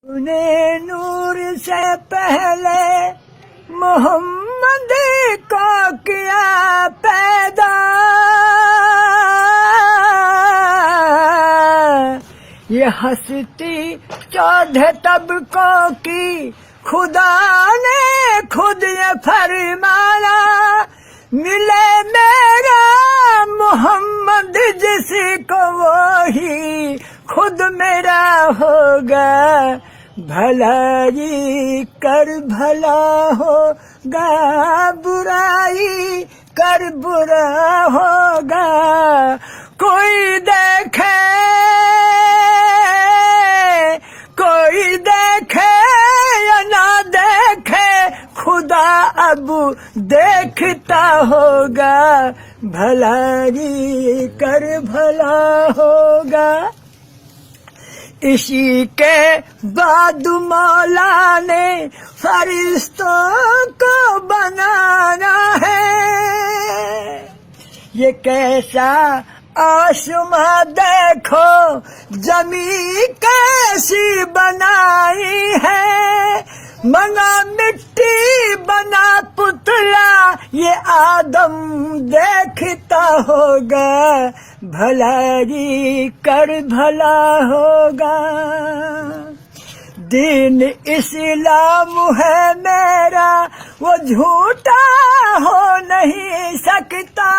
نے نور سے پہلے محمد کو کیا پیدا، یہ ہستی 14 طبقوں کی خدا نے خود یہ فرمایا، ملے میرا محمد جس کو وہی خود میرا ہوگا، بھلائی کر بھلا ہوگا، برائی کر برا ہوگا، کوئی دیکھے یا نہ دیکھے خدا اب دیکھتا ہوگا، بھلائی کر بھلا ہوگا۔ اسی کے بعد مولا نے فرشتوں کو بنانا ہے، یہ کیسا آسماں دیکھو زمین کیسی بنائی ہے، منا مٹی بنا پتلا یہ آدم دیکھتا ہوگا، بھلائی کر بھلا ہوگا۔ دین اسلام ہے میرا وہ جھوٹا ہو نہیں سکتا،